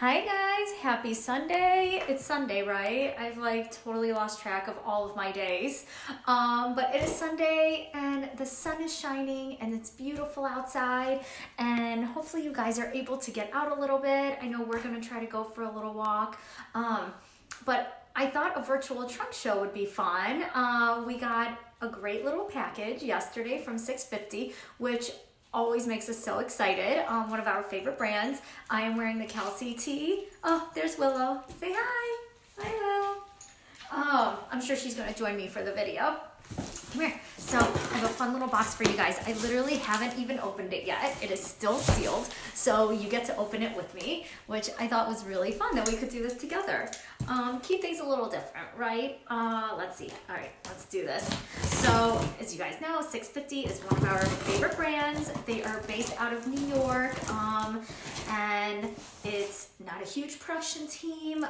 Hi guys, happy Sunday. It's Sunday, right? I've totally lost track of all of my days. But it is Sunday and the sun is shining and it's beautiful outside, and hopefully you guys are able to get out a little bit. I know we're gonna try to go for a little walk. But I thought a virtual trunk show would be fun. We got a great little package yesterday from 650, which always makes us so excited. One of our favorite brands. I am wearing the Kelsey tee. Oh, there's Willow. Say hi. Hi, Willow. I'm sure she's gonna join me for the video. Come here. So I have a fun little box for you guys. I literally haven't even opened it yet. It is still sealed, so you get to open it with me, which I thought was really fun that we could do this together. Keep things a little different, right? Let's see. All right, let's do this. So as you guys know, 650 is one of our favorite brands. They are based out of New York, and it's not a huge production team.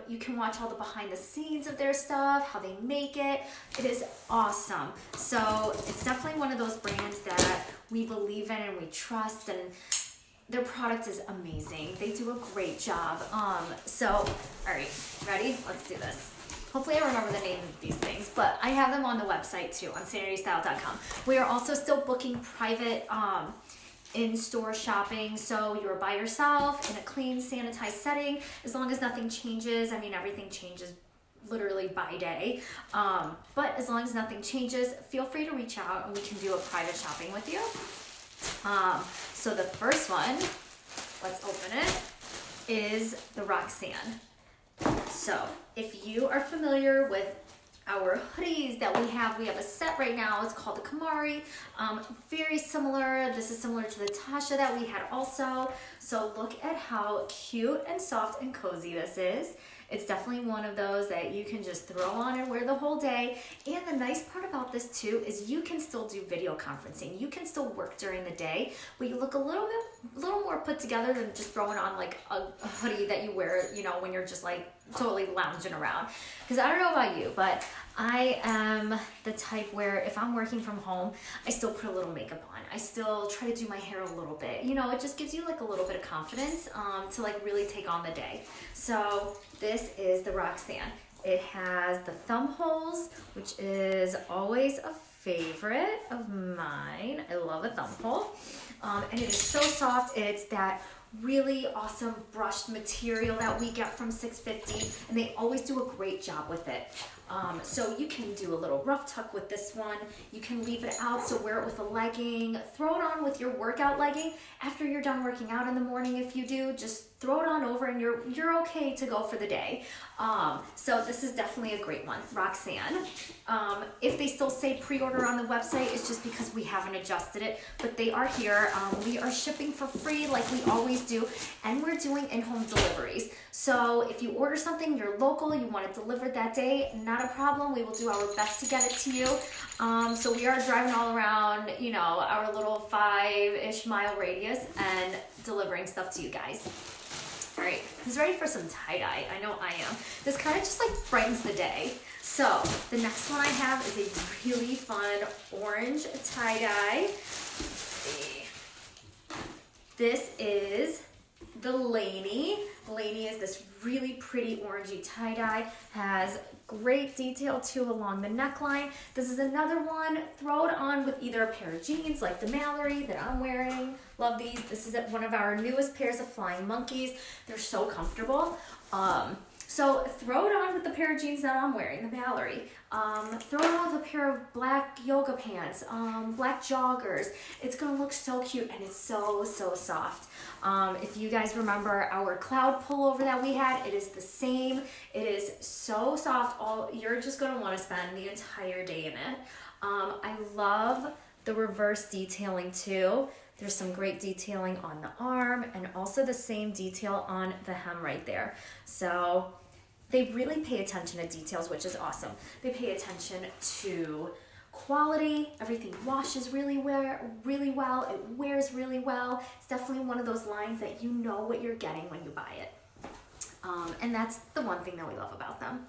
You can watch all the behind the scenes of their stuff, how they make it. It is awesome. So it's definitely one of those brands that we believe in and we trust, and their product is amazing. They do a great job. All right, ready? Let's do this. Hopefully I remember the name of these things, but I have them on the website too, on sanitystyle.com. We are also still booking private in-store shopping, so you're by yourself in a clean, sanitized setting, as long as nothing changes. I mean, everything changes literally by day, but as long as nothing changes, feel free to reach out and we can do a private shopping with you. So the first one, let's open it, is the Roxanne. So if you are familiar with our hoodies that we have a set right now. It's called the Kamari. Very similar. This is similar to the Tasha that we had also. So look at how cute and soft and cozy this is. It's definitely one of those that you can just throw on and wear the whole day. And the nice part about this too is you can still do video conferencing. You can still work during the day, but you look a little more put together than just throwing on like a hoodie that you wear, you know, when you're just like totally lounging around. Because I don't know about you, but I am the type where if I'm working from home, I still put a little makeup on. I still try to do my hair a little bit. You know, it just gives you like a little bit of confidence to like really take on the day. So this is the Roxanne. It has the thumb holes, which is always a favorite of mine. I love a thumb hole. And it is so soft. It's that really awesome brushed material that we get from 650, and they always do a great job with it. So you can do a little rough tuck with this one. You can leave it out, so wear it with a legging. Throw it on with your workout legging after you're done working out in the morning. If you do, just throw it on over and you're okay to go for the day. So this is definitely a great one, Roxanne. If they still say pre-order on the website, it's just because we haven't adjusted it, but they are here. We are shipping for free like we always do, and we're doing in-home deliveries. So if you order something, you're local, you want it delivered that day, not a problem. We will do our best to get it to you. So we are driving all around, you know, our little 5-ish mile radius and delivering stuff to you guys. All right, who's ready for some tie-dye? I know I am. This kind of just like brightens the day. So the next one I have is a really fun orange tie-dye. Let's see. This is the Laney. Laney is this really pretty orangey tie-dye. Has great detail too along the neckline. This is another one. Throw it on with either a pair of jeans like the Mallory that I'm wearing. Love these. This is one of our newest pairs of Flying Monkeys. They're so comfortable. So throw it on with the pair of jeans that I'm wearing, the Mallory. Throw it on with a pair of black yoga pants, black joggers. It's gonna look so cute, and it's so soft. If you guys remember our cloud pullover that we had, it is the same. It is so soft. You're just gonna wanna spend the entire day in it. I love the reverse detailing too. There's some great detailing on the arm and also the same detail on the hem right there. So they really pay attention to details, which is awesome. They pay attention to quality. Everything washes really well. It wears really well. It's definitely one of those lines that you know what you're getting when you buy it. And that's the one thing that we love about them.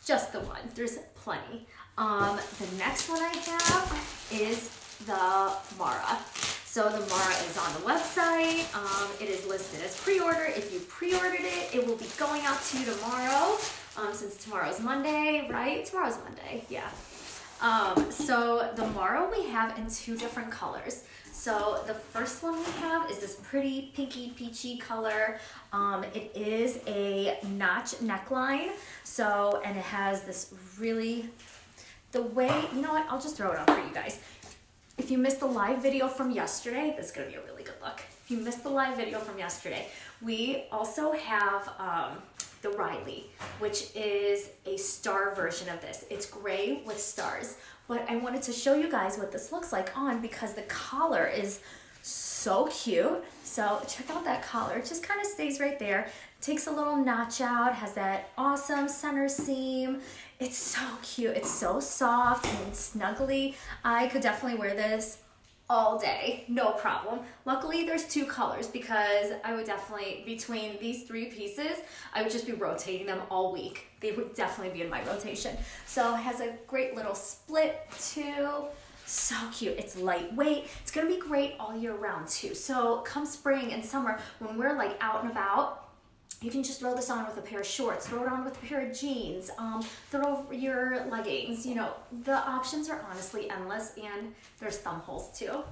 Just the one. There's plenty. The next one I have is the Mara. So the Mara is on the website. It is listed as pre-order. If you pre-order pre-ordered it. It will be going out to you tomorrow, since tomorrow's Monday, right? Tomorrow's Monday, yeah. So the Mara we have in 2 different colors. So the first one we have is this pretty pinky peachy color. It is a notch neckline. So, and it has this really, the way, you know what, I'll just throw it on for you guys. If you missed the live video from yesterday, this is gonna be a really good look. If you missed the live video from yesterday, we also have the Riley, which is a star version of this. It's gray with stars, but I wanted to show you guys what this looks like on because the collar is so cute. So check out that collar. It just kind of stays right there. Takes a little notch out, has that awesome center seam. It's so cute. It's so soft and snuggly. I could definitely wear this all day, no problem. Luckily, there's 2 colors because I would definitely, between these 3 pieces, I would just be rotating them all week. They would definitely be in my rotation. So it has a great little split too. So cute. It's lightweight. It's gonna be great all year round too. So come spring and summer, when we're like out and about, you can just throw this on with a pair of shorts, throw it on with a pair of jeans, throw over your leggings. You know, the options are honestly endless, and there's thumb holes too.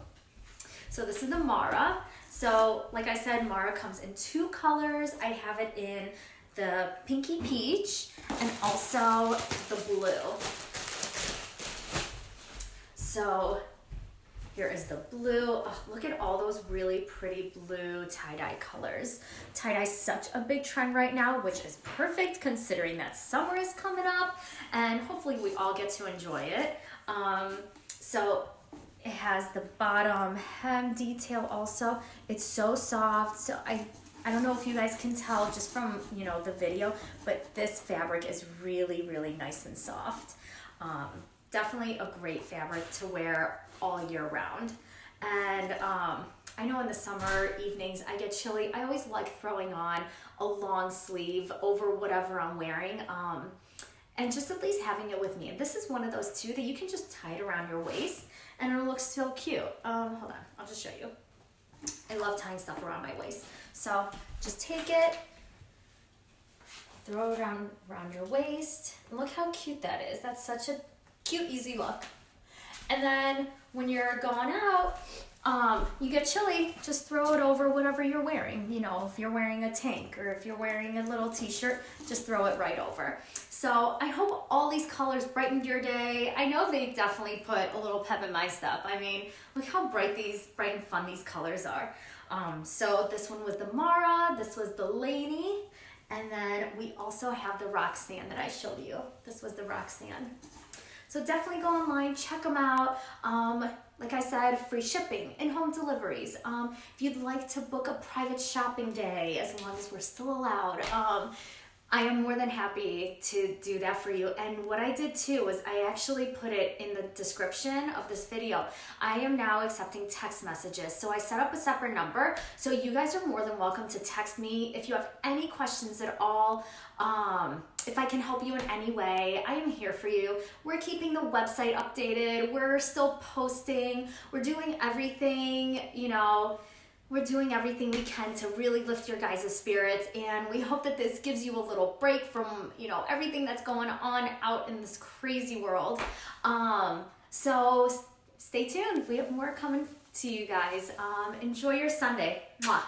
So this is the Mara. So like I said, Mara comes in 2 colors. I have it in the pinky peach and also the blue. So here is the blue. Oh, look at all those really pretty blue tie-dye colors. Tie-dye is such a big trend right now, which is perfect considering that summer is coming up and hopefully we all get to enjoy it. So it has the bottom hem detail also. It's so soft. So I don't know if you guys can tell just from, you know, the video, but this fabric is really, really nice and soft. Definitely a great fabric to wear all year round. And I know in the summer evenings I get chilly. I always like throwing on a long sleeve over whatever I'm wearing, and just at least having it with me. And this is one of those too that you can just tie it around your waist and it'll look so cute. Hold on, I'll just show you. I love tying stuff around my waist. So just take it, throw it around your waist. And look how cute that is. That's such a cute, easy look. And then when you're going out, you get chilly, just throw it over whatever you're wearing. You know, if you're wearing a tank or if you're wearing a little t-shirt, just throw it right over. So I hope all these colors brightened your day. I know they definitely put a little pep in my step. I mean, look how bright and fun these colors are. So this one was the Mara, this was the Laney, and then we also have the Roxanne that I showed you. This was the Roxanne. So definitely go online, check them out. Like I said, free shipping and home deliveries. If you'd like to book a private shopping day, as long as we're still allowed, I am more than happy to do that for you. And what I did too was I actually put it in the description of this video. I am now accepting text messages. So I set up a separate number. So you guys are more than welcome to text me if you have any questions at all. If I can help you in any way, I am here for you. We're keeping the website updated. We're still posting. We're doing everything, you know, we're doing everything we can to really lift your guys' spirits, and we hope that this gives you a little break from, you know, everything that's going on out in this crazy world. So stay tuned. We have more coming to you guys. Enjoy your Sunday. Mwah.